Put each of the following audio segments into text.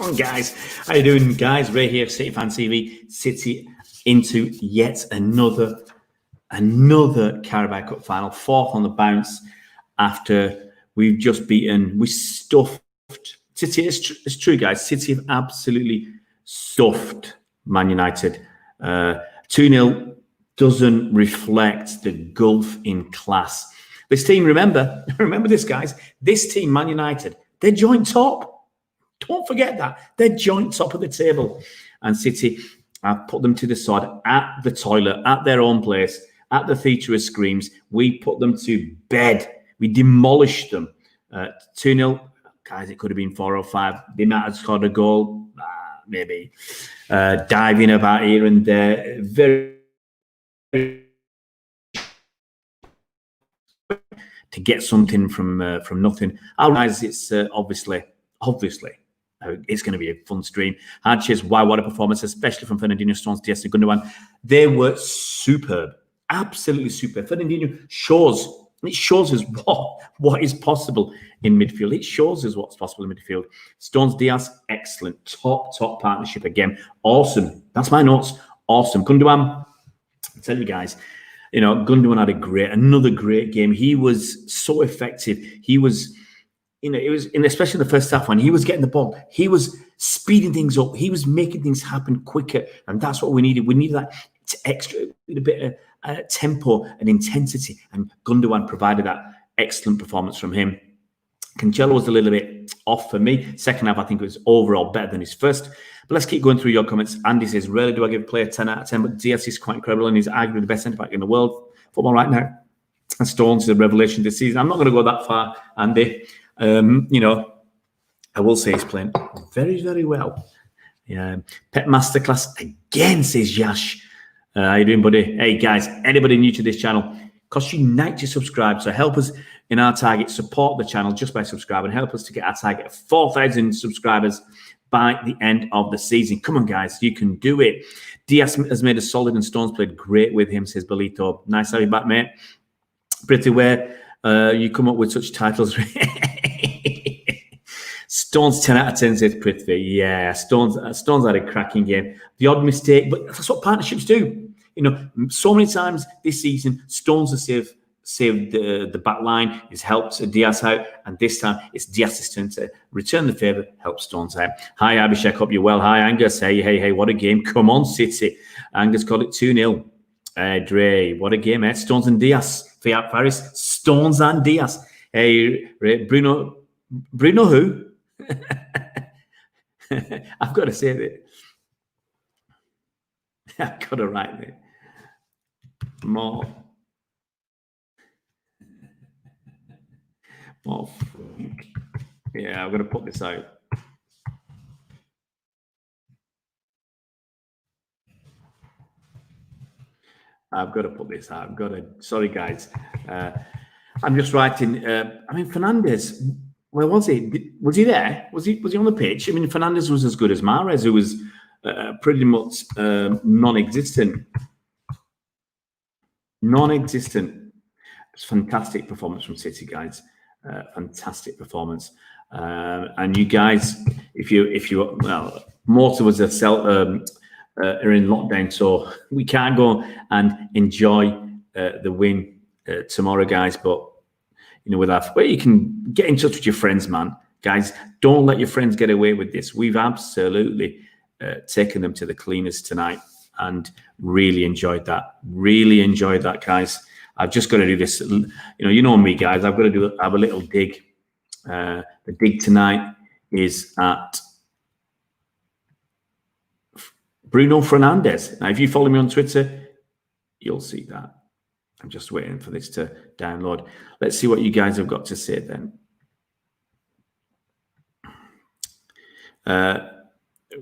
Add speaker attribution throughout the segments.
Speaker 1: on, guys. How you doing, guys? Ray here, City Fan TV. City into yet another Carabao Cup final, fourth on the bounce after we've just beaten. We stuffed City. It's true, guys. City have absolutely stuffed Man United. 2-0 doesn't reflect the gulf in class. This team, remember this, guys. This team, Man United, they're joint top. Don't forget that. They're joint top of the table. And City have put them to the side at the toilet, at their own place, at the theatre of screams. We put them to bed. We demolished them. 2-0. Guys, it could have been 4 or 5. They might have scored a goal. Maybe. Diving about here and there. Very to get something from nothing. I realize it's obviously it's going to be a fun stream. Hardchase, what a performance, especially from Fernandinho, Stones, Diaz, and Gundogan. They were superb, absolutely superb. Fernandinho shows us what is possible in midfield. It shows us what's possible in midfield. Stones, Diaz, excellent, top partnership again. Awesome. That's my notes. Awesome. Gundogan, I tell you guys. You know, Gundogan had another great game. He was so effective. He was, it was, especially the first half when he was getting the ball, he was speeding things up. He was making things happen quicker, and that's what we needed. We needed that extra bit of tempo and intensity, and Gundogan provided that excellent performance from him. Cancelo was a little bit off for me. Second half, I think it was overall better than his first. But let's keep going through your comments. Andy says, rarely do I give a player 10 out of 10, but Diaz is quite incredible and he's arguably the best centre-back in the world. Football right now. And Stones is a revelation this season. I'm not going to go that far, Andy. I will say he's playing very, very well. Yeah. Pet Masterclass again, says Yash. How you doing, buddy? Hey, guys, anybody new to this channel, costs you 90 to subscribe. So help us in our target, support the channel just by subscribing. Help us to get our target of 4,000 subscribers by the end of the season. Come on, guys, you can do it. Diaz has made us solid and Stones played great with him, says Belito. Nice to have you back, mate. Pretty where you come up with such titles. Stones 10 out of 10, says Prithvi. Yeah, Stones had a cracking game. The odd mistake, but that's what partnerships do. You know, so many times this season, Stones have saved the back line, has helped Diaz out, and this time it's Diaz's turn to return the favour, help Stones out. Hi, Abhishek, hope you're well. Hi, Angus. Hey, what a game. Come on, City. Angus got it 2-0. Dre, what a game, eh? Stones and Diaz. Fiat Faris, Stones and Diaz. Hey, Bruno who? I've got to say that. I've got to write it. More. Yeah, I'm going to put this out. I've got to put this out. Sorry, guys. I'm just writing. Fernandez. Where was he? Was he there? Was he on the pitch? I mean, Fernandez was as good as Mahrez, who was pretty much non-existent. It's fantastic performance from City, guys. Fantastic performance. And you guys, if you most of us are in lockdown, so we can't go and enjoy the win tomorrow, guys. But you can get in touch with your friends, man. Guys, don't let your friends get away with this. We've absolutely taken them to the cleaners tonight and really enjoyed that. Guys. I've just got to do this. You know me, guys. I've got to have a little dig. The dig tonight is at Bruno Fernandes. Now, if you follow me on Twitter, you'll see that. I'm just waiting for this to download. Let's see what you guys have got to say then.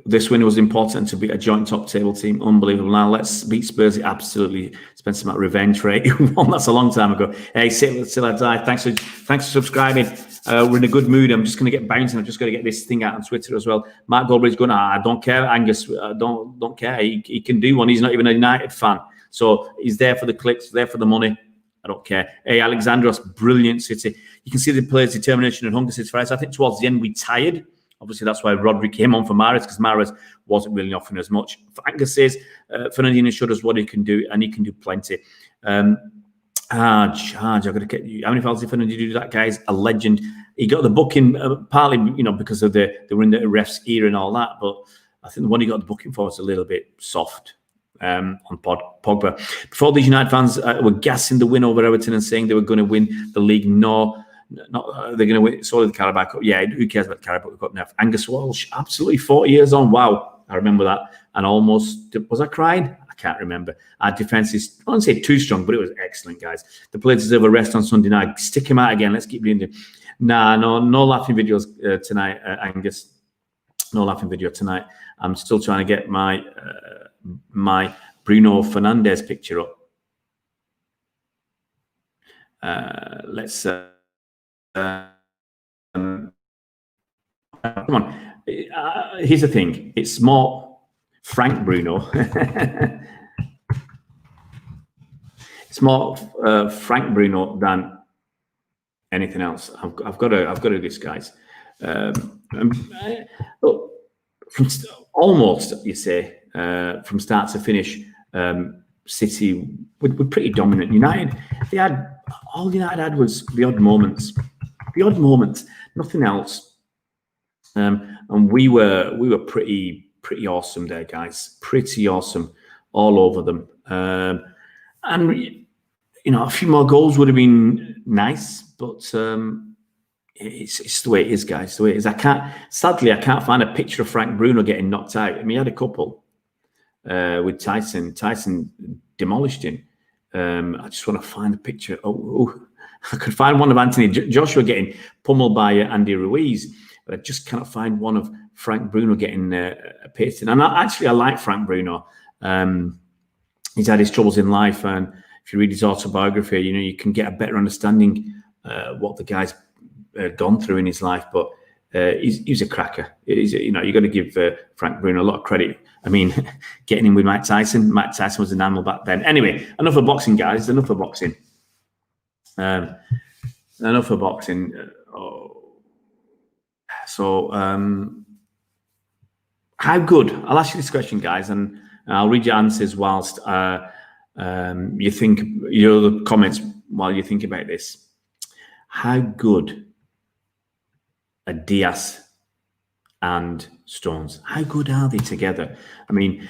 Speaker 1: This win was important to beat a joint top table team. Unbelievable. Now let's beat Spurs. Absolutely. Spent some revenge rate. That's a long time ago. Hey, till I die. Thanks for subscribing. We're in a good mood. I'm just going to get bouncing. I've just got to get this thing out on Twitter as well. Mark Goldbridge going, I don't care, Angus. Don't care. He can do one. He's not even a United fan. So he's there for the clicks, there for the money. I don't care. Hey, Alexandros, brilliant City. You can see the players' determination and hunger. I think towards the end we tired. Obviously, that's why Rodri came on for Mahrez, because Mahrez wasn't really offering as much. Angus says Fernandinho showed us what he can do, and he can do plenty. I've got to get you. How many fouls did Fernandinho do? That guy's a legend. He got the booking partly, because of they were in the refs' ear and all that. But I think the one he got the booking for was a little bit soft on Pogba. Before these United fans were gassing the win over Everton and saying they were going to win the league. No, they're going to win solely the Carabao Cup. Yeah, who cares about the Carabao Cup now? Angus Walsh, absolutely 40 years on. Wow, I remember that. And almost, was I crying? I can't remember. Our defence is, I wouldn't say too strong, but it was excellent, guys. The players deserve a rest on Sunday night. Stick him out again. Let's keep doing it. No laughing videos tonight, Angus. No laughing video tonight. I'm still trying to get my Bruno Fernandes picture up. Let's come on. Here's the thing. It's more Frank Bruno. It's more Frank Bruno than anything else. I've got to do this, guys. Look, from almost, you say, from start to finish, City were pretty dominant. United had was the odd moments, nothing else. And we were pretty awesome there, guys. Pretty awesome all over them. And a few more goals would have been nice, but it's the way it is, guys. The way it is. Sadly, I can't find a picture of Frank Bruno getting knocked out. I mean, he had a couple with Tyson. Tyson demolished him. I just want to find the picture. Oh, I could find one of Anthony Joshua getting pummeled by Andy Ruiz, but I just cannot find one of Frank Bruno getting pasted. And I like Frank Bruno. He's had his troubles in life, and if you read his autobiography, you can get a better understanding what the guy's gone through in his life. But he's a cracker. You got to give Frank Bruno a lot of credit. I mean, getting him with Mike Tyson. Mike Tyson was an animal back then. Anyway, enough of boxing, guys. Enough of boxing. So, how good? I'll ask you this question, guys, and I'll read your answers whilst you think the comments while you think about this. How good are Diaz and Stones? How good are they together? I mean,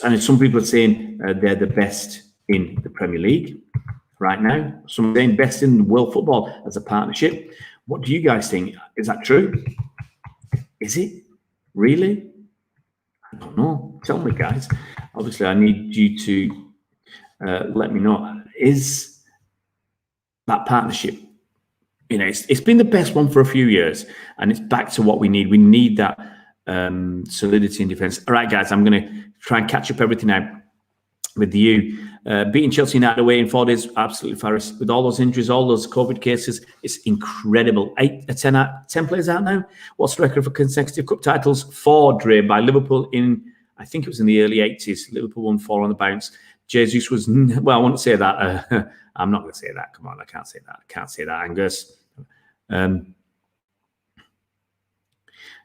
Speaker 1: and some people are saying they're the best in the Premier League right now. Some are saying best in world football as a partnership. What do you guys think? Is that true? Is it? Really? I don't know. Tell me, guys. Obviously, I need you to let me know. Is that partnership? It's been the best one for a few years, and it's back to what we need. We need that solidity in defence. All right, guys, I'm going to try and catch up everything now with you. Beating Chelsea United away in 4 days, absolutely, Faris. With all those injuries, all those COVID cases, it's incredible. 10 players out now. What's the record for consecutive cup titles? 4, Dre, by Liverpool in, I think it was in the early 80s. Liverpool won 4 on the bounce. Jesus was, well, I won't say that. I'm not going to say that. Come on, I can't say that. I can't say that, Angus.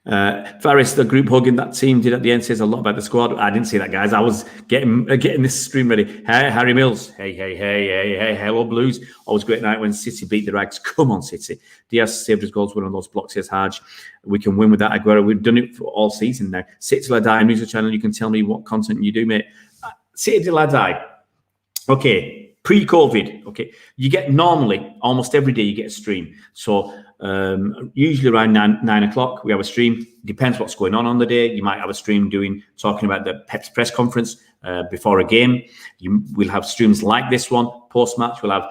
Speaker 1: Faris, the group hugging that team did at the end says a lot about the squad. I didn't see that, guys. I was getting this stream ready. Hey, Harry Mills. Hey, hello, Blues. Always great night when City beat the Rags. Come on, City. Diaz saved his goals, one of those blocks, says Haj. We can win with that, Aguero. We've done it for all season now. City Till I Die music channel. You can tell me what content you do, mate. City Till I Die. Okay, pre-COVID. Okay, you get normally almost every day you get a stream. So usually around 9 o'clock we have a stream. Depends what's going on the day. You might have a stream talking about the Pep's press conference before a game. We'll have streams like this one post-match. We'll have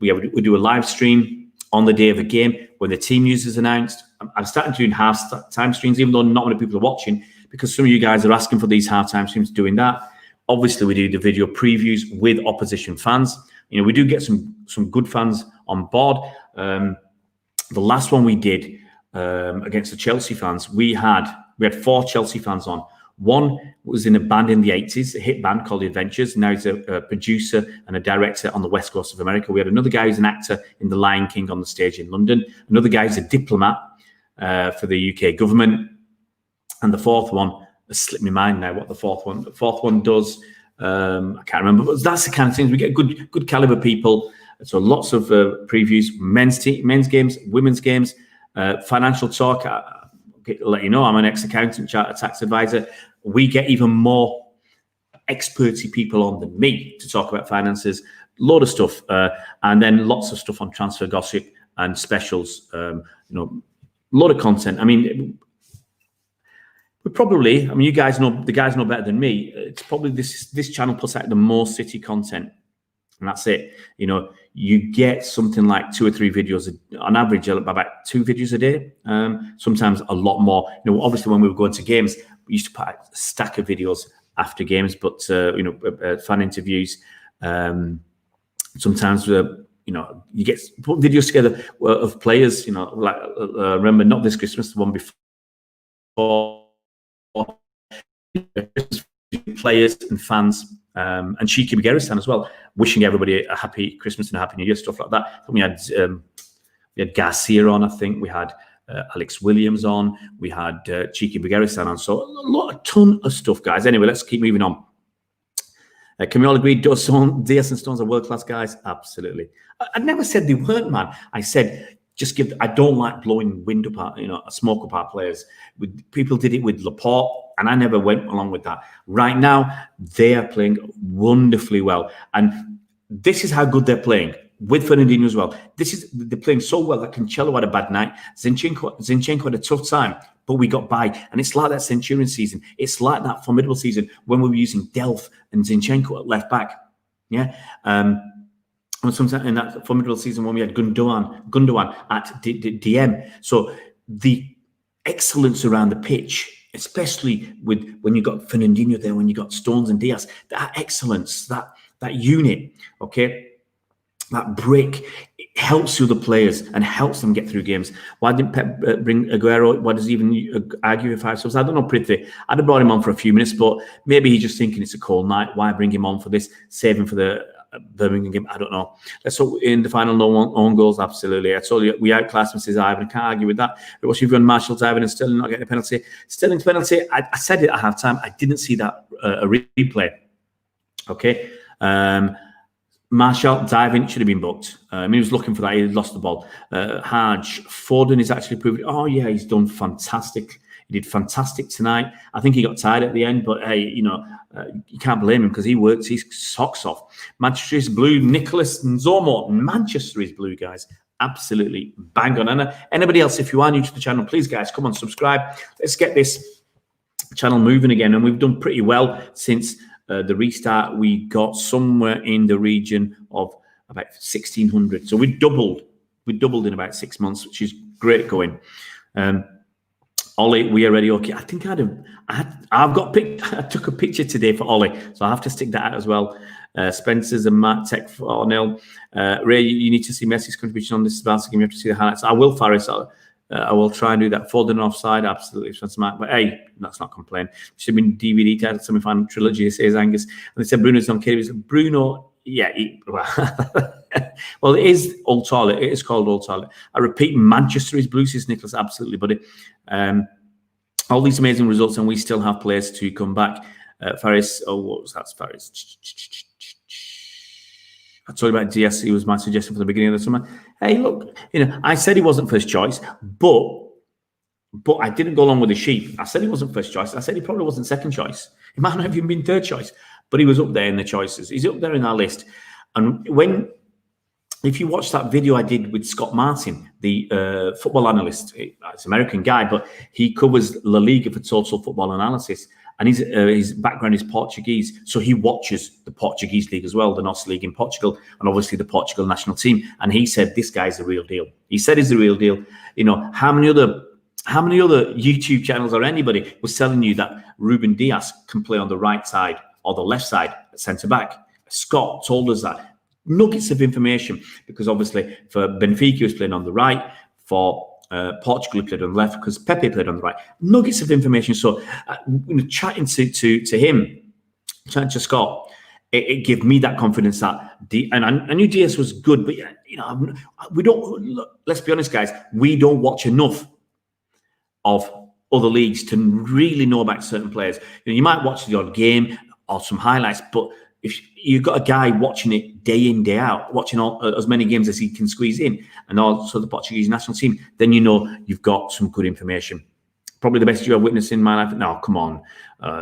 Speaker 1: we do a live stream on the day of a game when the team news is announced. I'm starting to do half-time streams, even though not many people are watching, because some of you guys are asking for these half-time streams. Doing that, obviously we do the video previews with opposition fans. We do get some good fans on board. The last one we did against the Chelsea fans, we had 4 Chelsea fans on. One was in a band in the 80s, a hit band called The Adventures. Now he's a producer and a director on the west coast of America. We had another guy who's an actor in The Lion King on the stage in London. Another guy who's a diplomat for the UK government. And the fourth one has slipped my mind now what the fourth one does. I can't remember, but that's the kind of things we get. Good caliber people. So lots of previews, men's games, women's games, financial talk. I'll let you know, I'm an ex-accountant, chartered tax advisor. We get even more experty people on than me to talk about finances. Load of stuff, and then lots of stuff on transfer gossip and specials. Load of content. I mean, we probably. I mean, you guys know, the guys know better than me. It's probably this channel puts out the most City content, and that's it. You get something like 2 or 3 videos on average, about 2 videos a day. Sometimes a lot more. Obviously, when we were going to games, we used to put out a stack of videos after games, but fan interviews. Sometimes you get put videos together of players. Remember, not this Christmas, the one before. Players and fans, and Cheeky Begiristan as well, wishing everybody a happy Christmas and a happy New Year, stuff like that. We had Garcia on, I think. We had Alex Williams on. We had Cheeky Begiristan on. So a ton of stuff, guys. Anyway, let's keep moving on. Can we all agree Diaz and Stones are world-class guys? Absolutely. I never said they weren't, man. I said I don't like blowing wind apart, smoke apart players. People did it with Laporte, and I never went along with that. Right now, they are playing wonderfully well, and this is how good they're playing with Fernandinho as well. They're playing so well that Cancelo had a bad night. Zinchenko had a tough time, but we got by. And it's like that Centurion season. It's like that formidable season when we were using Delph and Zinchenko at left back. Yeah. And sometimes in that formidable season when we had Gundogan at DM. So the excellence around the pitch, especially with when you got Fernandinho there, when you got Stones and Diaz, that excellence, that unit, okay, that break, it helps the other players and helps them get through games. Why didn't Pep bring Aguero? Why does he even argue with 5 subs? I don't know, Prithvi. I'd have brought him on for a few minutes, but maybe he's just thinking it's a cold night. Why bring him on for this? Save him for the Birmingham game. I don't know. Let's hope in the final, no own goals. Absolutely. I told you we outclassed Mrs. Ivan. I can't argue with that. It was you've run Marshall's Ivan and Sterling not getting a penalty. Sterling's penalty. I said it at half time. I didn't see that a replay. Okay. Marshall diving should have been booked. He was looking for that. He lost the ball. Haj Foden is actually proving. Oh yeah, he's done fantastic. He did fantastic tonight. I think he got tired at the end, but hey, you can't blame him because he worked his socks off. Manchester is blue. Nicholas Nzomo. Manchester is blue, guys. Absolutely bang on. And anybody else, if you are new to the channel, please, guys, come on, subscribe. Let's get this channel moving again. And we've done pretty well since the restart. We got somewhere in the region of about 1,600. So we doubled in about 6 months, which is great going. Ollie, we are ready. Okay, I think I took a picture today for Ollie, so I have to stick that out as well. Spencer's and Matt Tech 4-0. Ray, you need to see Messi's contribution on this Barca game. You have to see the highlights. I will, Faris. I will try and do that. Foden offside, absolutely, Spencer Matt. But hey, let's not complain. Should have been DVD title semi-final trilogy, says Angus. And they said Bruno's on Katie. Bruno, yeah. Well, it is Old Toilet. It is called Old Toilet. I repeat, Manchester is blue, says Nicholas. Absolutely, buddy. All these amazing results, and we still have players to come back. Faris, what was that? Faris. I told you about DS. He was my suggestion from the beginning of the summer. Hey, look, I said he wasn't first choice, but I didn't go along with the sheep. I said he wasn't first choice. I said he probably wasn't second choice. He might not have even been third choice, but he was up there in the choices. He's up there in our list. And if you watch that video I did with Scott Martin, the football analyst, it's an American guy, but he covers La Liga for Total Football Analysis. And his background is Portuguese, so he watches the Portuguese league as well, the NOS League in Portugal, and obviously the Portugal national team. And he said this guy's the real deal. He said he's the real deal. How many other YouTube channels or anybody was telling you that Ruben Diaz can play on the right side or the left side at centre back? Scott told us that. Nuggets of information, because obviously for Benfica he was playing on the right, for Portugal played on the left because Pepe played on the right. Nuggets of information. So, chatting to him, chatting to Scott, it gave me that confidence that and I knew Diaz was good, but we don't. Let's be honest, guys. We don't watch enough. of other leagues to really know about certain players. You might watch the odd game or some highlights, but if you've got a guy watching it day in, day out, watching as many games as he can squeeze in, and also the Portuguese national team, then you've got some good information. Probably the best you have witnessed in my life. No, come on.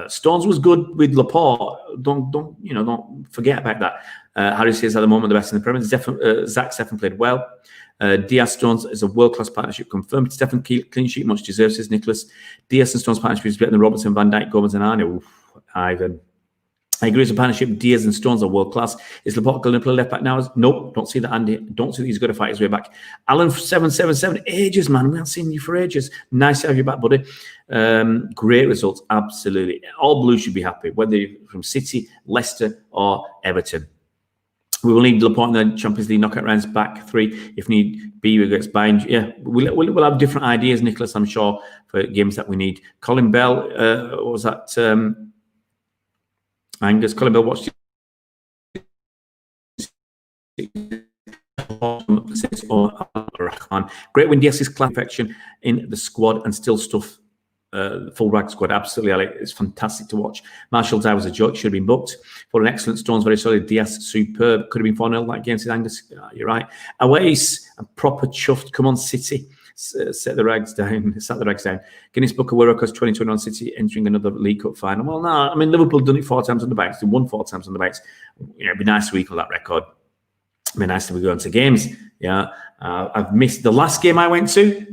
Speaker 1: Stones was good with Laporte. Don't forget about that. Harry says at the moment the best in the Premier League. Zach Steffen played well. Diaz Stones is a world-class partnership confirmed. Steffen clean sheet, much deserves, says Nicholas. Diaz and Stones partnership is better than Robertson, Van Dijk, Gomez and Arne. Oof, Ivan. I agree with the partnership. Diaz and Stones are world-class. Is Laporte going to play left back now? Nope, don't see that, Andy. Don't see that he's going to fight his way back. Alan 777, ages, man. We haven't seen you for ages. Nice to have you back, buddy. Great results, absolutely. All Blues should be happy, whether you're from City, Leicester or Everton. We will need Laporte in the Champions League knockout rounds back 3 if need be against Bayern. Yeah, we'll have different ideas, Nicholas, I'm sure, for games that we need. Colin Bell, what was that? Angus, Colin Bell watched great when Diaz's class infection in the squad and still stuff full rag squad. Absolutely, Alec. It's fantastic to watch. Marshall's eye was a joke, should have been booked. For an excellent Stones, very solid. Diaz, superb. Could have been 4-0 that game, said Angus. You're right. Awais, a proper chuffed. Come on, City. Set the rags down. Guinness Book of World Records 2021 City entering another League Cup final. Well, no, I mean, Liverpool done it 4 times on the bounce. They won 4 times on the bounce. It'd be nice to equal that record. It'd be nice to go into games. Yeah, I've missed the last game I went to.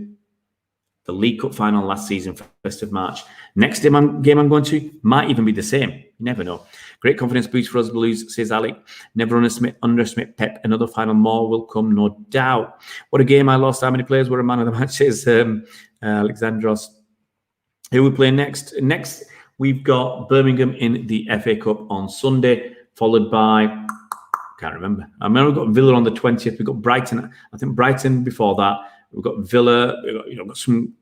Speaker 1: The League Cup final last season, 1st of March. Next game I'm going to might even be the same. You never know. Great confidence boost for us Blues, says Alec. Never underestimate Pep. Another final, more will come, no doubt. What a game I lost. How many players were a man of the match, says Alexandros. Who are we playing next? Next, we've got Birmingham in the FA Cup on Sunday, followed by, can't remember. I remember we've got Villa on the 20th. We've got Brighton. I think Brighton before that. We've got Villa. We've got some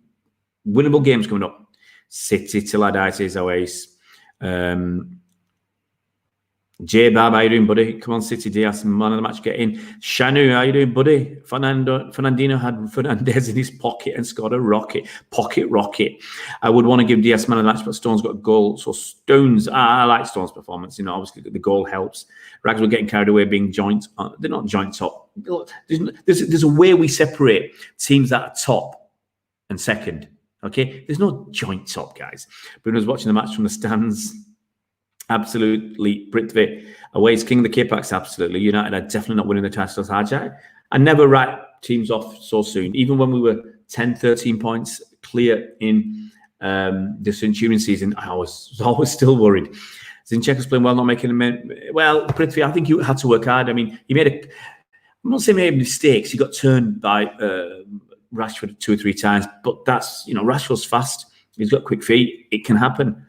Speaker 1: winnable games coming up. City till I die, says Oasis. J-Bab, how you doing, buddy? Come on, City, Diaz, man of the match, get in. Shanu, how you doing, buddy? Fernandinho had Fernandez in his pocket and scored a pocket rocket. I would want to give Diaz man of the match, but Stones got a goal. So Stones, I like Stones' performance. Obviously the goal helps. Rags were getting carried away being joint. They're not joint top. There's a way we separate teams that are top and second. Okay, there's no joint top, guys. But I was watching the match from the stands. Absolutely, Prithvi. Away is king of the K-Packs, absolutely. United are definitely not winning the title. I never write teams off so soon. Even when we were 10, 13 points clear in the Centurion season, I was always still worried. Zinchenko's playing well, not making a... Well, Prithvi, I think you had to work hard. I mean, he made a... I'm not saying he made mistakes. He got turned by Rashford 2 or 3 times, but that's, Rashford's fast. He's got quick feet. It can happen.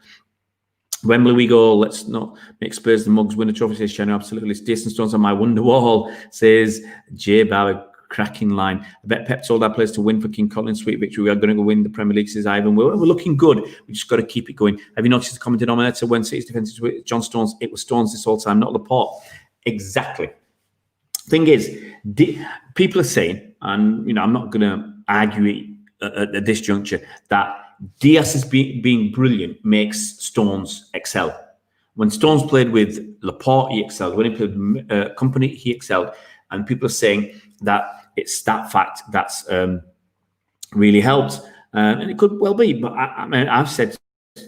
Speaker 1: Wembley we go. Let's not make Spurs the mugs win the trophy, says Shannon. Absolutely. Jason Stones on my wonder wall, says J Bauer. Cracking line. I bet Pep told our players to win for King Collins. Sweet victory. We are going to go win the Premier League, says Ivan. We're looking good. We just got to keep it going. Have you noticed the common denominator when City's defense is John Stones? It was Stones this whole time, not Laporte. Exactly. Thing is, people are saying, and I'm not going to argue it at this juncture, that Diaz is being brilliant makes Stones excel. When Stones played with Laporte, he excelled. When he played with Company, he excelled. And people are saying that it's that fact that's really helped. And it could well be. But I mean, I've said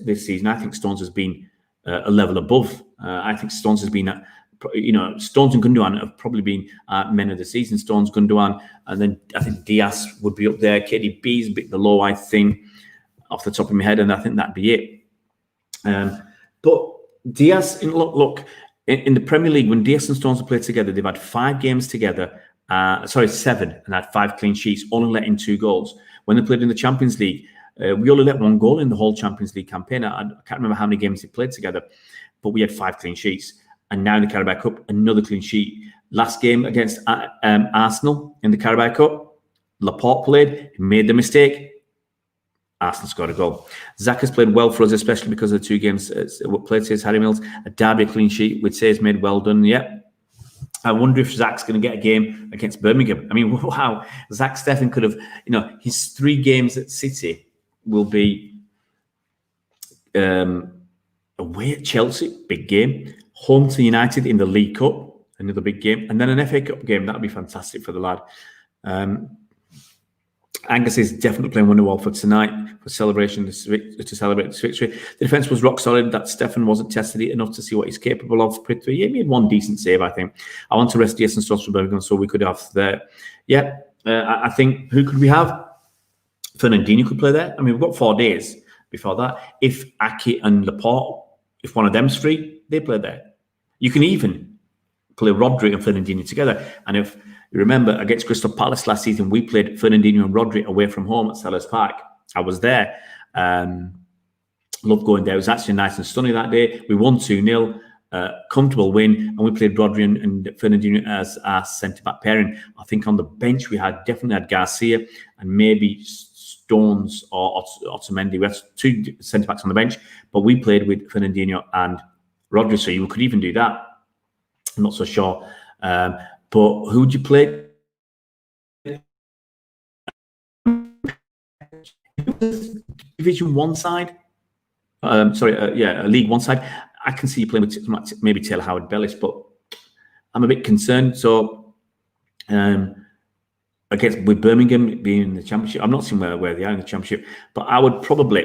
Speaker 1: this season, I think Stones has been a level above. I think Stones has been, Stones and Gundogan have probably been men of the season. Stones, Gundogan, and then I think Diaz would be up there. KDB is a bit below, I think, off the top of my head, and I think that'd be it. But Diaz, look, in the Premier League, when Diaz and Stones have played together, they've had 5 games together. 7, and had 5 clean sheets, only letting 2 goals. When they played in the Champions League, we only let 1 goal in the whole Champions League campaign. I can't remember how many games they played together, but we had 5 clean sheets. And now in the Carabao Cup, another clean sheet. Last game against Arsenal in the Carabao Cup, Laporte played, made the mistake. Arsenal scored a goal. Zach has played well for us, especially because of the 2 games played, says Harry Mills. A derby clean sheet, we'd say is made well done. Yeah. I wonder if Zach's going to get a game against Birmingham. I mean, wow. Zach Steffen could have, his 3 games at City will be away at Chelsea, big game. Home to United in the League Cup, another big game. And then an FA Cup game. That would be fantastic for the lad. Angus is definitely playing Wonderwall for tonight for celebration to celebrate this victory. The defence was rock solid. That Stefan wasn't tested enough to see what he's capable of. He made one decent save, I think. I want to rest Jason Stoss from Birmingham, so we could have there. Yeah, I think who could we have? Fernandinho could play there. I mean, we've got 4 days before that. If Ake and Laporte, if one of them's free, they play there. You can even play Rodri and Fernandinho together. And if you remember, against Crystal Palace last season, we played Fernandinho and Rodri away from home at Selhurst Park. I was there. Loved going there. It was actually nice and sunny that day. We won 2-0. Comfortable win. And we played Rodri and Fernandinho as our centre-back pairing. I think on the bench, we definitely had Garcia and maybe Stones or Otamendi. We had 2 centre-backs on the bench, but we played with Fernandinho and Rodri, so you could even do that. I'm not so sure. But who would you play? Division 1 side? League 1 side. I can see you playing with maybe Taylor Howard-Bellis, but I'm a bit concerned. So, with Birmingham being in the Championship, I'm not seeing where they are in the Championship, but I would probably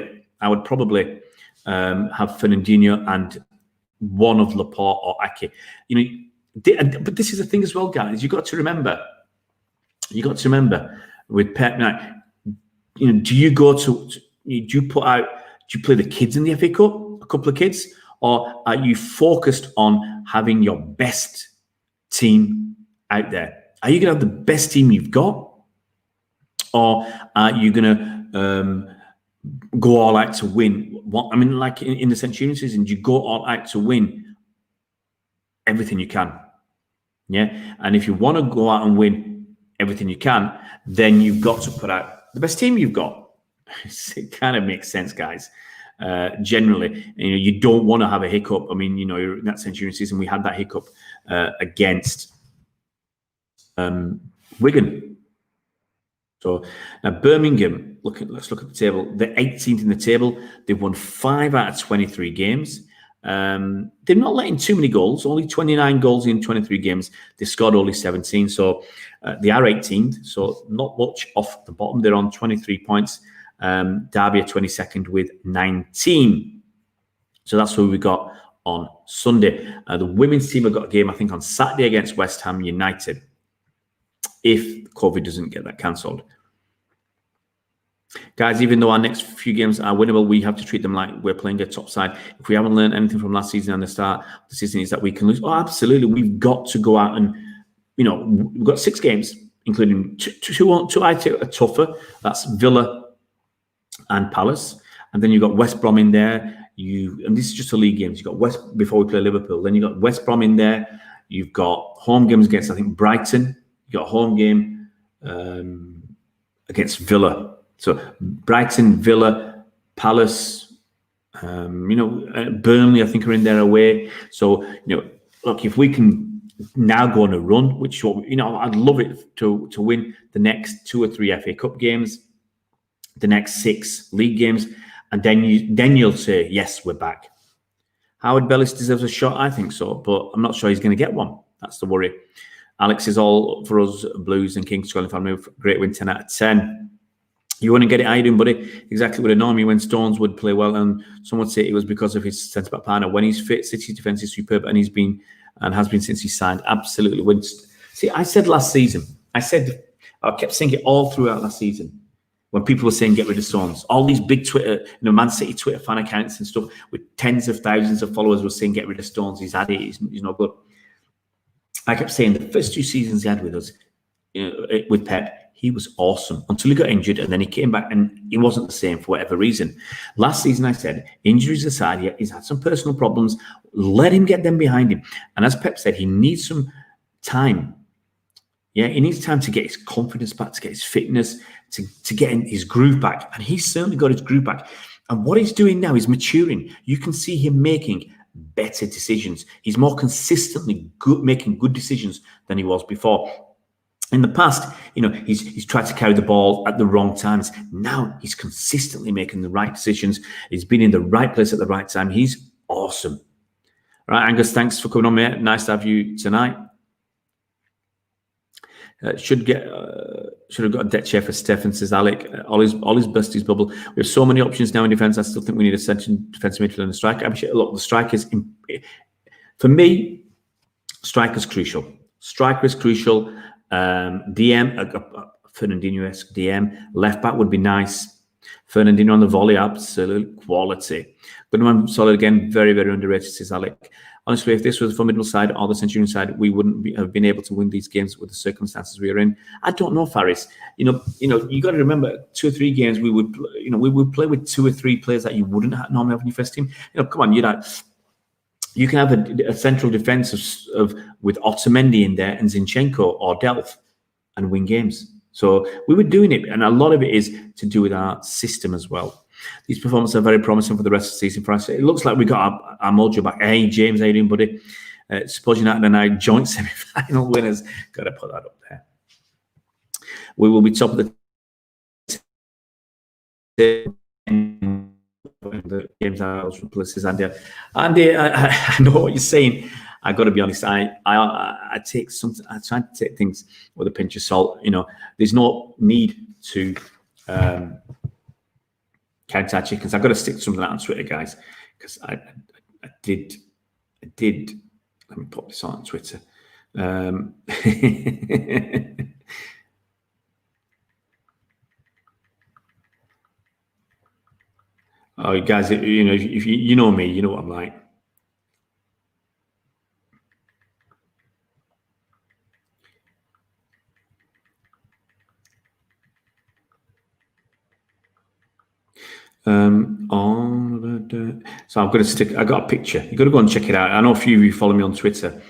Speaker 1: have Fernandinho and one of Laporte or Ake. But this is the thing as well, guys. You got to remember with Pep. Now, do you play the kids in the FA Cup, a couple of kids, or are you focused on having your best team out there? Are you going to have the best team you've got, or are you going to go all out to win? Like in the Centurion season, you go all out to win everything you can. Yeah. And if you want to go out and win everything you can, then you've got to put out the best team you've got. It kind of makes sense, guys. Generally, you don't want to have a hiccup. I mean, in that Centurion season, we had that hiccup against Wigan. So now Birmingham, let's look at the table. They're 18th in the table. They've won 5 out of 23 games. They're not letting too many goals, only 29 goals in 23 games. They scored only 17. So they are 18th. So not much off the bottom. They're on 23 points. Derby are 22nd with 19. So that's who we got on Sunday. The women's team have got a game, I think, on Saturday against West Ham United, if COVID doesn't get that cancelled. Guys, even though our next few games are winnable, we have to treat them like we're playing a top side. If we haven't learned anything from last season and the start of the season, is that we can lose. Oh, absolutely. We've got to go out and, we've got 6 games, including two I take are tougher. That's Villa and Palace. And then you've got West Brom in there. And this is just a league games. You've got before we play Liverpool. Then you've got West Brom in there. You've got home games against, I think, Brighton. You've got a home game against Villa. So Brighton, Villa, Palace, Burnley, I think, are in there away. So, look, if we can now go on a run, which, I'd love it to win the next 2 or 3 FA Cup games, the next 6 league games, and then you'll say, yes, we're back. Howard-Bellis deserves a shot, I think so, but I'm not sure he's going to get one. That's the worry. Alex is all for us, Blues and Kings Square family. Great win, 10 out of 10. You wouldn't get it, how you doing, buddy? Exactly what annoyed me when Stones would play well, and some would say it was because of his centre-back partner. When he's fit, City's defence is superb, and has been since he signed. Absolutely. See, I said last season, I kept saying it all throughout last season, when people were saying get rid of Stones. All these big Twitter, Man City Twitter fan accounts and stuff with tens of thousands of followers were saying get rid of Stones. He's had it. He's not good. I kept saying the first 2 seasons he had with us, with Pep, he was awesome until he got injured, and then he came back and he wasn't the same for whatever reason. Last season, I said, injuries aside, he's had some personal problems. Let him get them behind him. And as Pep said, he needs some time. Yeah, he needs time to get his confidence back, to get his fitness, to get his groove back. And he's certainly got his groove back. And what he's doing now is maturing. You can see him making better decisions. He's more consistently making good decisions than he was before. In the past, he's tried to carry the ball at the wrong times. Now he's consistently making the right decisions. He's been in the right place at the right time. He's awesome. Right, Angus, thanks for coming on, mate. Nice to have you tonight. Should have got a debt share for Stefan, says Alec. Ollie's burst his bubble. We have so many options now in defence. I still think we need a central defensive midfielder and a striker. Look, the strikers, for me, striker's crucial. Striker is crucial. DM, Fernandinho-esque DM. Left back would be nice. Fernandinho on the volley, absolute quality. Gundogan solid again, very, very underrated, says Alec. Honestly, if this was a formidable side or the Centurion side, we wouldn't have been able to win these games with the circumstances we are in. I don't know, Faris. You got to remember 2 or 3 games we would play with 2 or 3 players that you wouldn't normally have in your first team. Come on, you can have a central defence with Otamendi in there and Zinchenko or Delph and win games. So we were doing it, and a lot of it is to do with our system as well. These performances are very promising for the rest of the season for us. It looks like we got our mojo back. Hey, James, how you doing, buddy? Suppose United and I joint semi-final winners. Got to put that up there. We will be top of the games out from places. Andy, I know what you're saying. I got to be honest. I take something. I try to take things with a pinch of salt. There's no need to count our chickens. I've got to stick to something out on Twitter, guys, because I did. Let me pop this on Twitter. Oh, guys, if you know me, you know what I'm like. So I'm going to stick. I got a picture. You got to go and check it out. I know a few of you follow me on Twitter.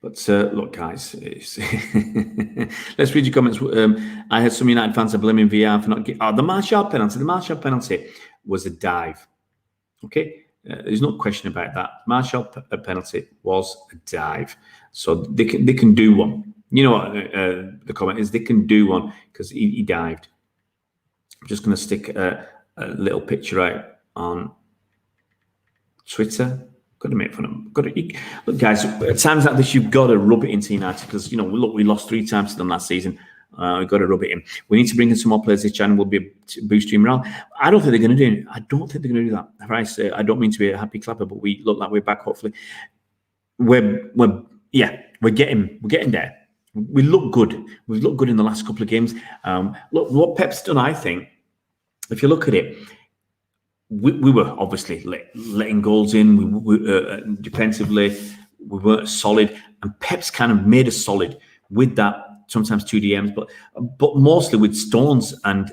Speaker 1: But look, guys, let's read your comments. I had some United fans are blaming VR for not getting. The Martial penalty. The Martial penalty was a dive. Okay, there's no question about that. Martial penalty was a dive, so they can do one. You know what the comment is? They can do one because he dived. I'm just going to stick a little picture out on Twitter. Got to make fun of them. Look, guys, at times like this, you've got to rub it into United because, look, we lost 3 times to them last season. We've got to rub it in. We need to bring in some more players this channel. We'll be boosting morale. I don't think they're going to do it. I don't think they're going to do that. I don't mean to be a happy clapper, but we look like we're back, hopefully. We're getting there. We look good. We've looked good in the last couple of games. Look, what Pep's done, I think, if you look at it, we were obviously letting goals in. We defensively, we weren't solid, and Pep's kind of made us solid with that. Sometimes 2 DMs, but mostly with Stones and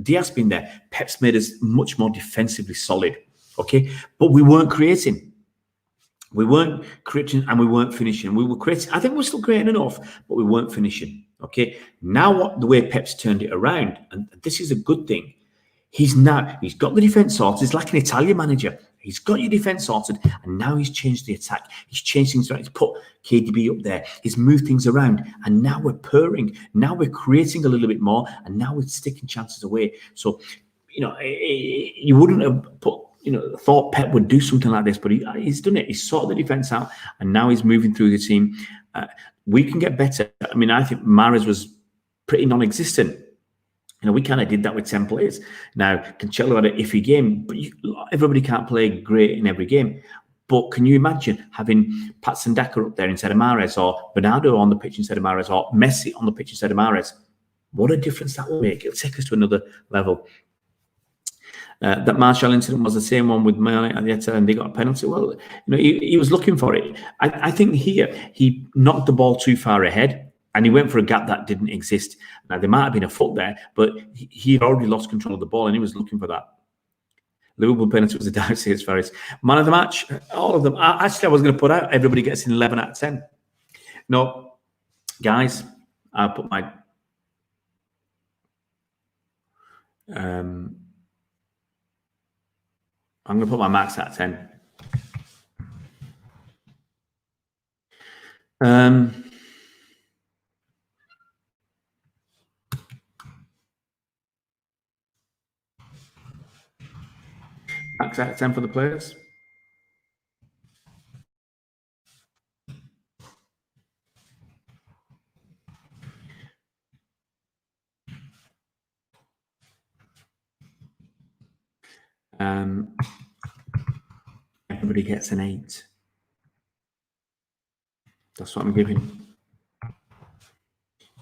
Speaker 1: Diaz being there, Pep's made us much more defensively solid. Okay, but we weren't creating. We weren't creating, and we weren't finishing. We were creating. I think we're still creating enough, but we weren't finishing. Okay, now the way Pep's turned it around, and this is a good thing. He's got the defence sorted. He's like an Italian manager. He's got your defence sorted, and now he's changed the attack. He's changed things around. He's put KDB up there. He's moved things around, and now we're purring. Now we're creating a little bit more, and now we're sticking chances away. So, you wouldn't have thought Pep would do something like this, but he's done it. He's sorted the defence out, and now he's moving through the team. We can get better. I mean, I think Mahrez was pretty non-existent. We kind of did that with 10 players. Now, Cancelo had an iffy game, but everybody can't play great in every game. But can you imagine having Patson Daka up there instead of Mahrez, or Bernardo on the pitch instead of Mahrez, or Messi on the pitch instead of Mahrez? What a difference that will make. It'll take us to another level. That Martial incident was the same one with Mane and they got a penalty. Well, he was looking for it. I think here he knocked the ball too far ahead. And he went for a gap that didn't exist. Now, there might have been a foot there, but he had already lost control of the ball, and he was looking for that. Liverpool penalty was a dive, says Faris. Man of the match, all of them. I was going to put out everybody gets an 11 out of 10. No, guys, I put my... I'm going to put my max at 10. Max at 10 for the players. Everybody gets an 8. That's what I'm giving.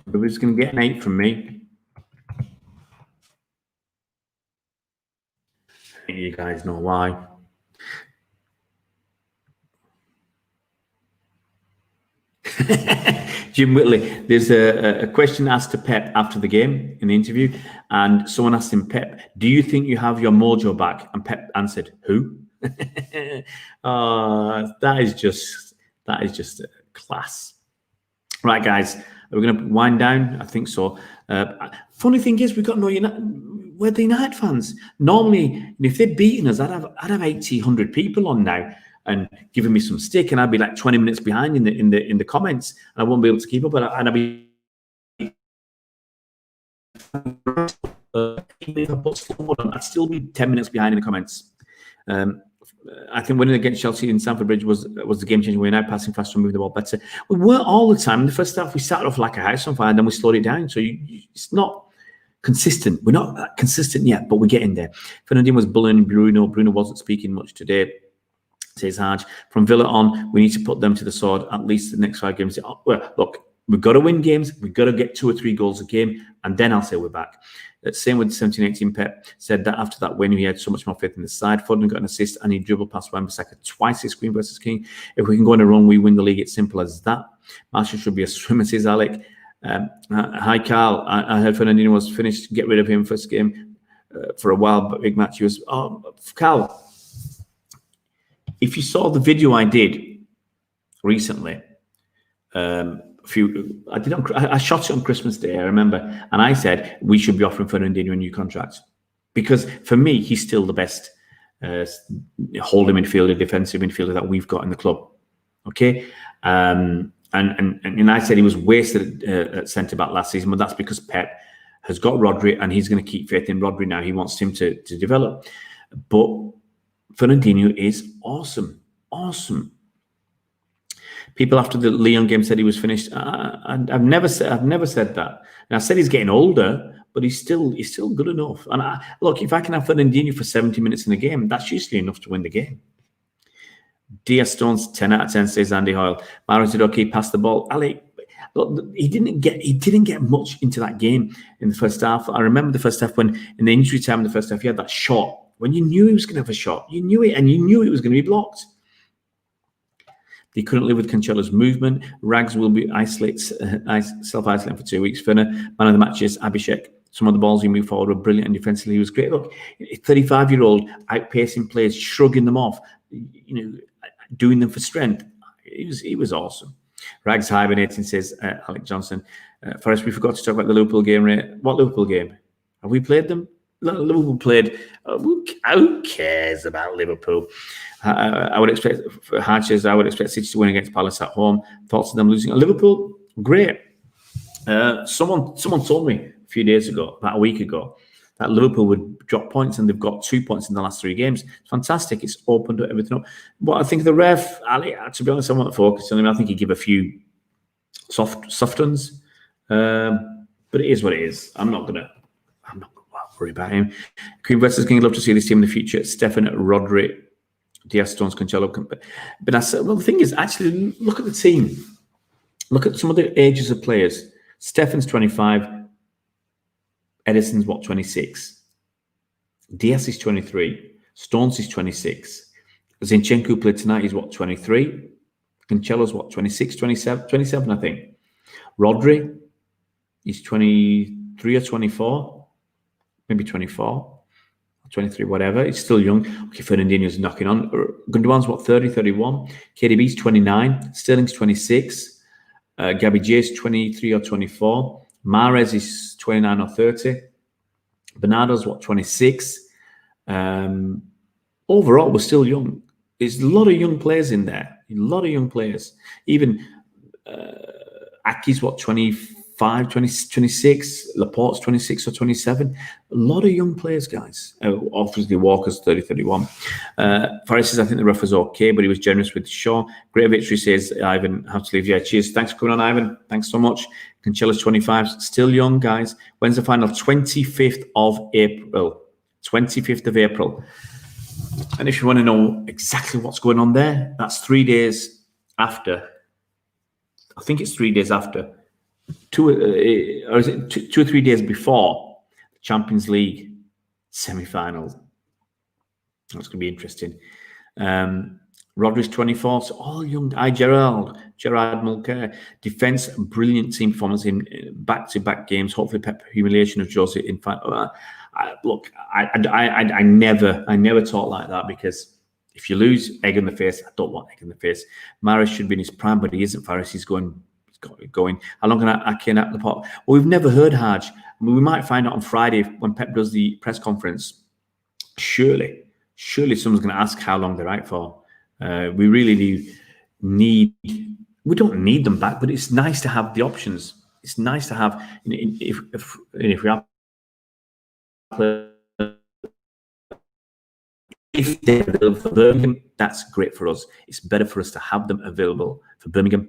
Speaker 1: Everybody's going to get an 8 from me. You guys know why. Jim Whitley, there's a question asked to Pep after the game in the interview, and someone asked him, Pep, do you think you have your mojo back? And Pep answered, who? That is just class. Right, guys, we're going to wind down. I think so. Funny thing is, we've got we're the United fans. Normally, if they'd beaten us, I'd have 80, 100 people on now and giving me some stick, and I'd be like 20 minutes behind in the comments, and I won't be able to keep up. And I'd be I'd still be 10 minutes behind in the comments. I think winning against Chelsea in Stamford Bridge was the game changer. We're now passing faster and moving the ball better. We weren't all the time. In the first half, we started off like a house on fire, and then we slowed it down. So it's not consistent. We're not that consistent yet, but we're getting there. Fernandinho was bullying Bruno. Bruno wasn't speaking much today, says Harge. From Villa on, we need to put them to the sword at least the next 5 games. Well, look, we've got to win games. We've got to get 2 or 3 goals a game, and then I'll say we're back. Same with 17-18. Pep said that after that win, he had so much more faith in the side. Foden got an assist, and he dribbled past Wan-Bissaka twice this Queen versus King. If we can go on a run, we win the league. It's simple as that. Marshall should be a swimmer, says Alec. Hi, Carl. I heard Fernandinho was finished. Get rid of him first game for a while, but big match. He was. Oh, Carl, if you saw the video I did recently, I shot it on Christmas Day, I remember, and I said we should be offering Fernandinho a new contract because for me he's still the best holding midfielder, defensive midfielder that we've got in the club. Okay, and I said he was wasted at centre back last season, but that's because Pep has got Rodri and he's going to keep faith in Rodri now. He wants him to develop, but Fernandinho is awesome. People after the Lyon game said he was finished. I've never said that. And I said he's getting older, but he's still good enough. And look, if I can have Fernandinho for 70 minutes in a game, that's usually enough to win the game. Diaz Stones 10 out of 10, says Andy Hoyle. Marouane said, okay, pass the ball. Ali, look, he didn't get much into that game in the first half. I remember the first half when in the injury time in the first half he had that shot. When you knew he was going to have a shot, you knew it, and you knew it was going to be blocked. They couldn't live with Cancelo's movement. Rags will be self-isolating for 2 weeks. Werner, man of the matches, Abhishek. Some of the balls he moved forward were brilliant, and defensively he was great. Look, 35-year-old outpacing players, shrugging them off, doing them for strength. He was awesome. Rags hibernating, says Alec Johnson. Forrest, we forgot to talk about the Liverpool game, Ray. What Liverpool game? Have we played them? Liverpool played. Who cares about Liverpool? I would expect for Hatches. I would expect City to win against Palace at home. Thoughts of them losing? Liverpool, great. Someone told me a few days ago, about a week ago, that Liverpool would drop points, and they've got 2 points in the last 3 games. It's fantastic. It's opened everything up. But I think the ref, Ali, to be honest, I want to focus on him. I think he'd give a few soft ones, but it is what it is. I'm not gonna worry about him. Queen versus King, I'd love to see this team in the future. Stefan, Rodri, Diaz Stones, Cancelo. But I said, well, the thing is, actually, look at the team. Look at some of the ages of players. Stefan's 25. Edison's 26. Diaz is 23. Stones is 26. Zinchenko played tonight. He's 23. Cancelo's 26, 27, I think. Rodri, he's 23 or 24. Maybe 24, 23, whatever. He's still young. Okay, Fernandinho's knocking on. Gundogan's 30, 31. KDB's 29. Sterling's 26. Gabby J's 23 or 24. Mahrez is 29 or 30. Bernardo's 26. overall, we're still young. There's a lot of young players in there. A lot of young players. Even Aki's, what, 25, 20, 26? Laporte's 26 or 27. A lot of young players, guys. Obviously, Walker's 30, 31. Forrest says, I think the ref was okay, but he was generous with Shaw. Great victory, says Ivan. Have to leave. Yeah, cheers. Thanks for coming on, Ivan. Thanks so much. Cancella's 25. Still young, guys. When's the final? 25th of April. 25th of April. And if you want to know exactly what's going on there, that's 3 days after. I think it's 3 days after. Or is it 2 or 3 days before the Champions League semi-finals? That's going to be interesting. Rodri's 24, so all young. Gerard Mulcair. Defense, brilliant team performance in back-to-back games. Hopefully, Pep humiliation of Jose in fact. Look, I never talk like that, because if you lose, egg in the face. I don't want egg in the face. Mahrez should be in his prime, but he isn't. Faris, he's going. How long can I at the pot? Well, we've never heard Haj. I mean, we might find out on Friday when Pep does the press conference. Surely someone's going to ask how long they're out for. We really do need. We don't need them back, but it's nice to have the options. It's nice to have if we have. If they're available for Birmingham, that's great for us. It's better for us to have them available for Birmingham.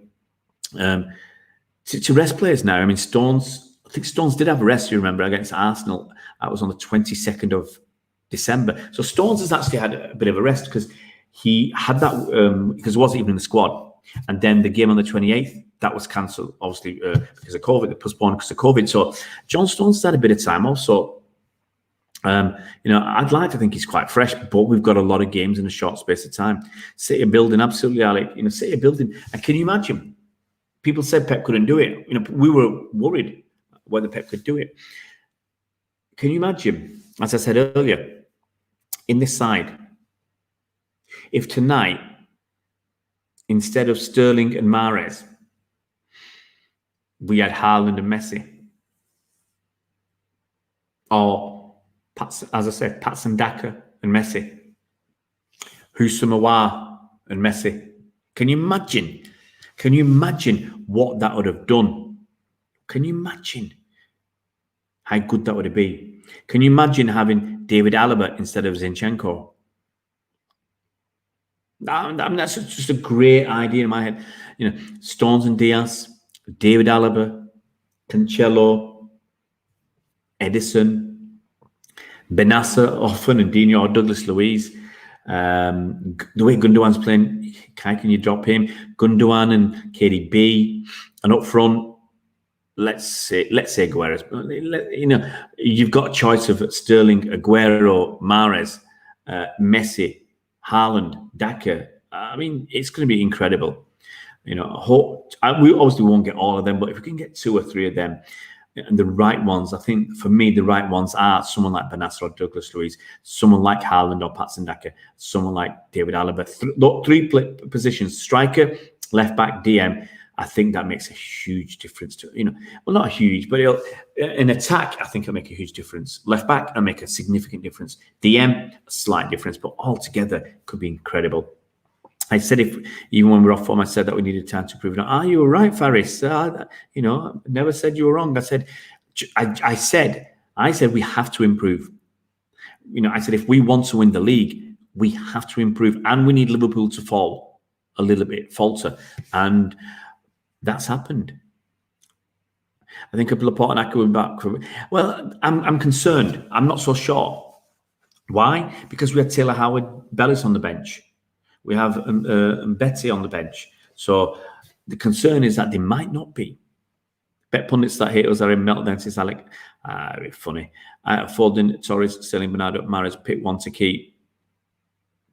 Speaker 1: To rest players now. I mean, Stones. I think Stones did have a rest. You remember, against Arsenal. That was on the 22nd of December. So Stones has actually had a bit of a rest, because he had that because he wasn't even in the squad. And then the game on the 28th, that was cancelled, obviously because of COVID. They postponed because of COVID. So John Stones had a bit of time off. So. I'd like to think he's quite fresh, but we've got a lot of games in a short space of time. City building, absolutely, Alec. City building. And can you imagine? People said Pep couldn't do it. We were worried whether Pep could do it. Can you imagine? As I said earlier, in this side, if tonight, instead of Sterling and Mahrez, we had Haaland and Messi, or as I said, Patson Daka and Messi, Houssama and Messi. Can you imagine? Can you imagine what that would have done? Can you imagine how good that would have been? Can you imagine having David Alaba instead of Zinchenko? I mean, that's just a great idea in my head. Stones and Diaz, David Alaba, Cancelo, Edison, Benassa, often, and Dino, or Douglas Luiz. The way Gundogan's playing, how can you drop him? Gundogan and KDB, and up front, let's say Aguero. You've got a choice of Sterling, Aguero, Mahrez, Messi, Haaland, Daka. I mean, it's going to be incredible. We obviously won't get all of them, but if we can get 2 or 3 of them, and the right ones, I think for me, the right ones are someone like Benassa or Douglas Luiz, someone like Haaland or Patson Daka, someone like David Alaba. 3 positions: striker, left back, DM. I think that makes a huge difference to, well, not a huge, but in attack, I think it'll make a huge difference. Left back, it'll make a significant difference. DM, a slight difference, but altogether could be incredible. I said, even when we were off form, I said that we needed time to prove it. You were right, Faris. Never said you were wrong. I said we have to improve. I said, if we want to win the league, we have to improve, and we need Liverpool to fall a little bit, falter. And that's happened. I think Laporte and Aka will be back. Well, I'm concerned. I'm not so sure. Why? Because we had Taylor Howard-Bellis on the bench. We have Betty on the bench. So the concern is that they might not be. Bet pundits that hate us are in meltdown, says Alec. Very funny. Foden, Torres, Sterling, Bernardo, Mahrez, pick one to keep.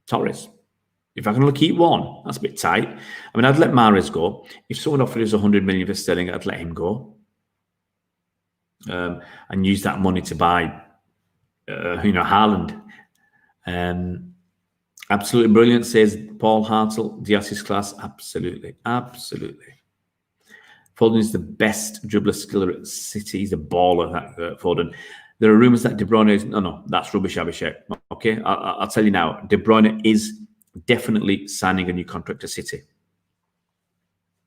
Speaker 1: Torres. If I can only keep one, that's a bit tight. I mean, I'd let Mahrez go. If someone offered us 100 million for Sterling, I'd let him go. And use that money to buy, Haaland. Absolutely brilliant, says Paul Hartle. Diaz's class, absolutely. Foden is the best dribbler skiller at City. He's a baller, Foden. There are rumours that De Bruyne is... No, that's rubbish, Abhishek. Okay, I'll tell you now. De Bruyne is definitely signing a new contract to City.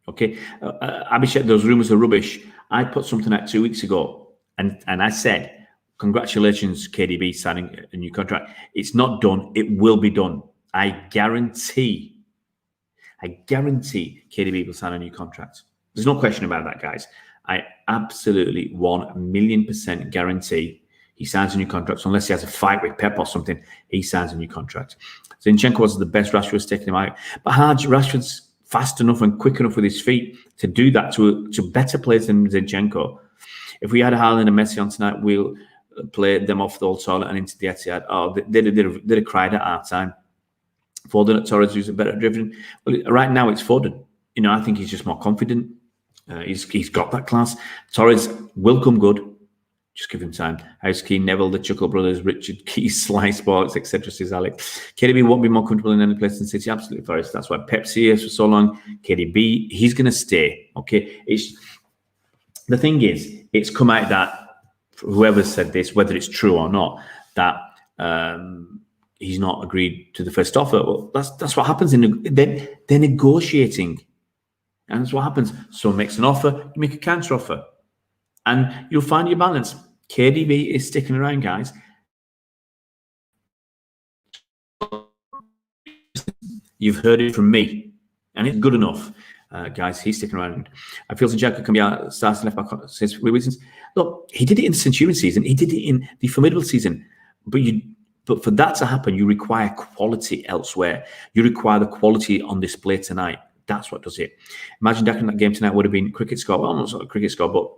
Speaker 1: Okay, Abhishek, those rumours are rubbish. I put something out 2 weeks ago, and I said, congratulations, KDB, signing a new contract. It's not done. It will be done. I guarantee KDB will sign a new contract. There's no question about that, guys. I absolutely 1,000,000% guarantee he signs a new contract. So unless he has a fight with Pep or something, he signs a new contract. Zinchenko was the best. Rashford's taking him out. But Rashford's fast enough and quick enough with his feet to do that to better players than Zinchenko. If we had Haaland and Messi on tonight, we'll play them off the old toilet and into the Etihad. Oh, they'd have cried at our time. Foden at Torres, who's a better driven. Well, right now it's Foden. You know, I think he's just more confident. He's got that class. Torres will come good. Just give him time. House Keane, Neville, the Chuckle Brothers, Richard Keys, Sly Sports, etc. says Alex. KDB won't be more comfortable in any place in City. Absolutely, Forest. That's why Pep's here for so long. KDB, he's going to stay. Okay. The thing is, it's come out that whoever said this, whether it's true or not, that he's not agreed to the first offer. Well, that's what happens. They're negotiating. And that's what happens. Someone makes an offer, you make a counter offer. And you'll find your balance. KDB is sticking around, guys. You've heard it from me. And it's good enough. Guys, he's sticking around. I feel Zinchenko can be out starting left back since for reasons. Look, he did it in the Centurion season. He did it in the Formidable season. But for that to happen, you require quality elsewhere. You require the quality on display tonight. That's what does it. Imagine Dak in that game tonight would have been cricket score. Well, not sort of cricket score, but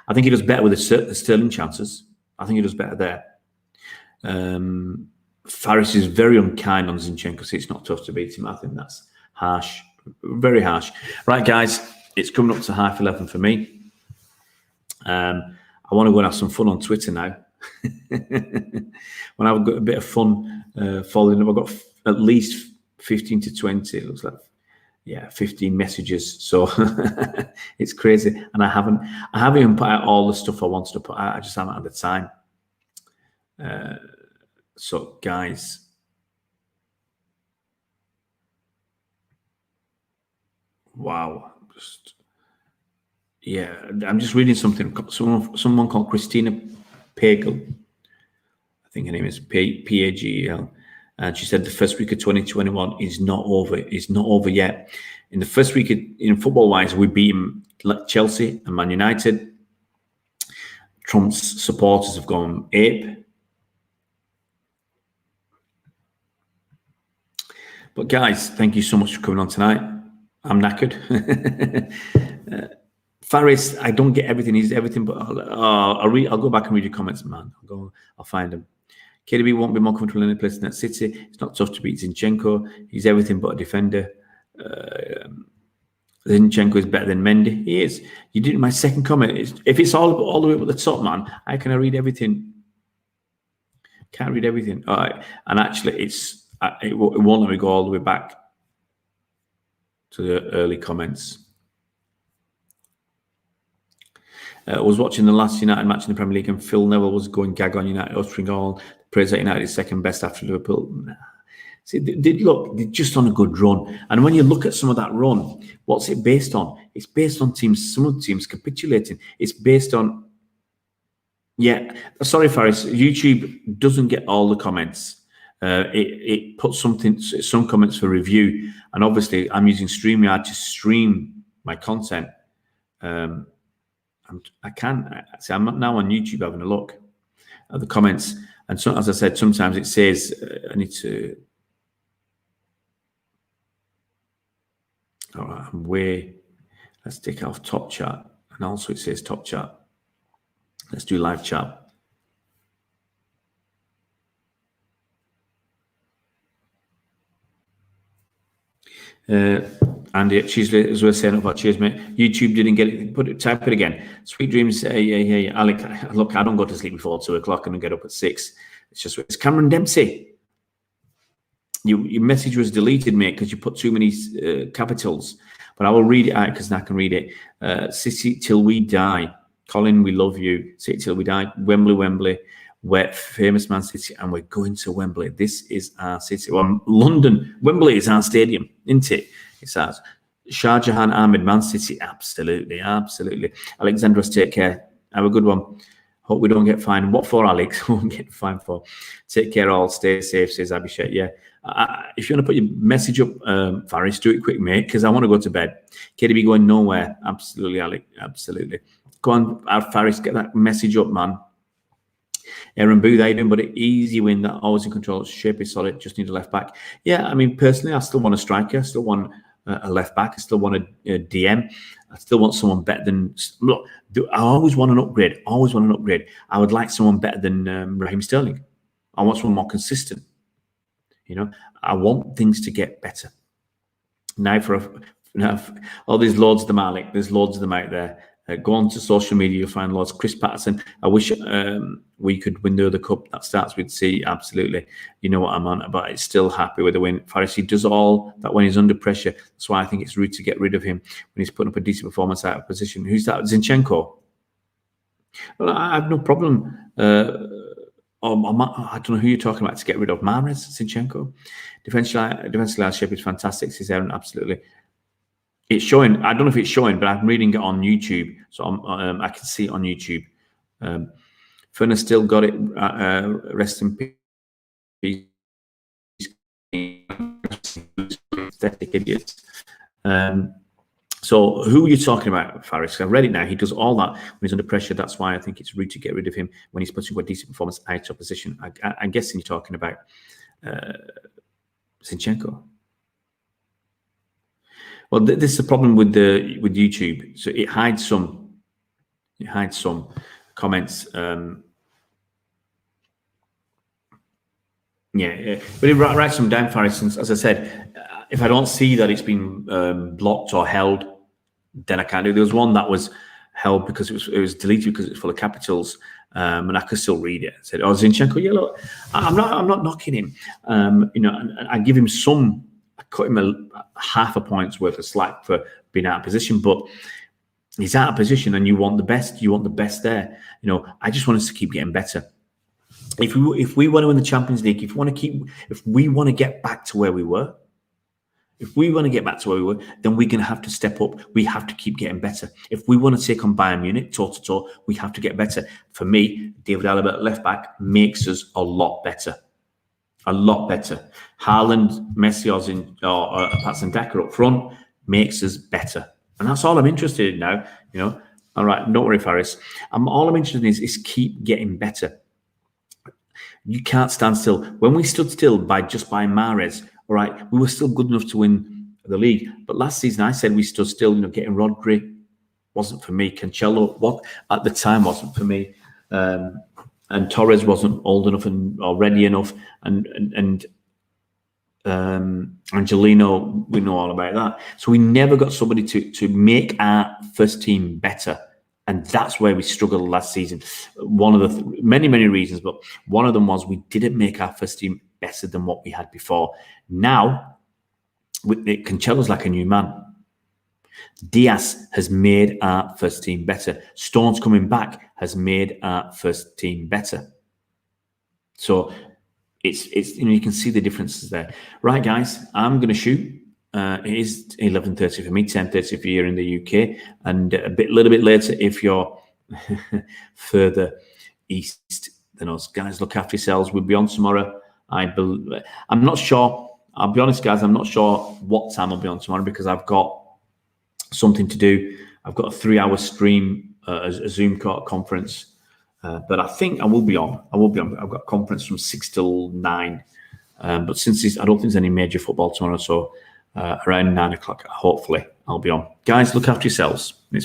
Speaker 1: I think he does better with the Sterling chances. I think he does better there. Faris is very unkind on Zinchenko, so it's not tough to beat him. I think that's harsh, very harsh. Right, guys, it's coming up to 11:30 for me. I want to go and have some fun on Twitter now. When I've got a bit of fun following up, I've got at least 15 to 20. It looks like. Yeah, 15 messages. So it's crazy. And I haven't even put out all the stuff I wanted to put out. I just haven't had the time. So guys, wow. I'm just reading something. Someone called Christina Pagel. I think her name is Pagel. And she said the first week of 2021 is not over. It's not over yet. In the first week, in football-wise, we beat Chelsea and Man United. Trump's supporters have gone ape. But guys, thank you so much for coming on tonight. I'm knackered. Faris, I don't get everything. He's everything, but I'll go back and read your comments, man. I'll find them. KDB won't be more comfortable in any place in that City. It's not tough to beat Zinchenko. He's everything but a defender. Zinchenko is better than Mendy. He is. You did my second comment. If it's all the way up at the top, man, how can I read everything? Can't read everything. All right. And actually, it won't let me go all the way back to the early comments. I was watching the last United match in the Premier League and Phil Neville was going gag on United, uttering all praise that United is second best after Liverpool. See, they're just on a good run. And when you look at some of that run, what's it based on? It's based on some of the teams capitulating. It's based on, sorry, Faris, YouTube doesn't get all the comments. It puts some comments for review. And obviously, I'm using StreamYard to stream my content. I'm now on YouTube having a look at the comments, and so, as I said, sometimes it says I need to. All right, let's take off top chat, and also it says top chat. Let's do live chat. Andy, she's as well saying about cheers, mate. YouTube didn't get it. Type it again. Sweet dreams. Hey, Alec. Look, I don't go to sleep before 2 o'clock and I get up at 6. It's Cameron Dempsey. Your message was deleted, mate, because you put too many capitals. But I will read it out because I can read it. City till we die. Colin, we love you. City till we die. Wembley. We're famous Man City, and we're going to Wembley. This is our city. Well, London, Wembley is our stadium, isn't it? It's ours. Shah Jahan Ahmed, Man City, absolutely. Alexandros, take care. Have a good one. Hope we don't get fined. What for, Alex? We won't get fined for. Take care, all. Stay safe, says Abhishek. Yeah. If you want to put your message up, Faris, do it quick, mate, because I want to go to bed. KDB going nowhere. Absolutely, Alex. Absolutely. Go on, Faris, get that message up, man. Aaron Booth, how you doing? But an easy win, that always in control. Shape is solid. Just need a left back. Yeah, I mean, personally, I still want a striker. I still want a left back. I still want a DM. I still want someone better than. Look, I always want an upgrade. I would like someone better than Raheem Sterling. I want someone more consistent. You know, I want things to get better. Now, all these loads of them, Alec. There's loads of them out there. Go on to social media, you'll find lots. Chris Patterson, I wish we could win the other cup. That starts with C, absolutely. You know what I'm on about. It's still happy with the win. Pharisee does all that when he's under pressure. That's why I think it's rude to get rid of him when he's putting up a decent performance out of position. Who's that? Zinchenko? Well, I have no problem. I don't know who you're talking about to get rid of. Mahrez, Zinchenko? Defensively, our shape is fantastic, says Aaron, absolutely. It's showing. I don't know if it's showing, but I'm reading it on YouTube, so I can see it on YouTube. Furnace still got it. Rest in peace. Pathetic idiots. So who are you talking about, Faris? I've read it now. He does all that when he's under pressure. That's why I think it's rude to get rid of him when he's putting a decent performance out of position. I'm guessing you're talking about Zinchenko. Well, this is the problem with YouTube. So it hides some. Comments. Yeah, but it writes them down, for instance. As I said, if I don't see that it's been blocked or held, then I can't do it. There was one that was held because it was deleted because it's full of capitals, and I could still read it. I said, "Oh, Zinchenko, yeah, look, I'm not knocking him. You know, and I give him some. I cut him a half a point's worth of slack for being out of position, but he's out of position, and you want the best. You want the best there. You know, I just want us to keep getting better. If we want to win the Champions League, if we want to get back to where we were, then we're going to have to step up. We have to keep getting better. If we want to take on Bayern Munich toe-to-toe, we have to get better. For me, David Alaba, left back, makes us a lot better. A lot better. Haaland, Messi, or Patson Daka up front makes us better. And that's all I'm interested in now. You know, all right, don't worry, Faris. All I'm interested in is keep getting better. You can't stand still. When we stood still by Mahrez, all right, we were still good enough to win the league. But last season, I said we stood still. You know, getting Rodri wasn't for me. Cancelo, at the time, wasn't for me. And Torres wasn't old enough or ready enough. And Angelino, we know all about that. So we never got somebody to make our first team better. And that's where we struggled last season. One of the many reasons, but one of them was we didn't make our first team better than what we had before. Now, Cancelo's like a new man. Diaz has made our first team better. Stones coming back has made our first team better. So it's you know, you can see the differences there. Right, guys, I'm going to shoot. It is 11:30 for me, 10:30 for you in the UK, and a little bit later if you're further east than us. Guys, look after yourselves. We'll be on tomorrow. I'm not sure. I'll be honest, guys. I'm not sure what time I'll be on tomorrow because I've got something to do. I've got a 3-hour stream, a Zoom conference, but I think I will be on. I've got a conference from 6 till 9, but since I don't think there's any major football tomorrow, so around 9 o'clock, hopefully I'll be on. Guys, look after yourselves. It's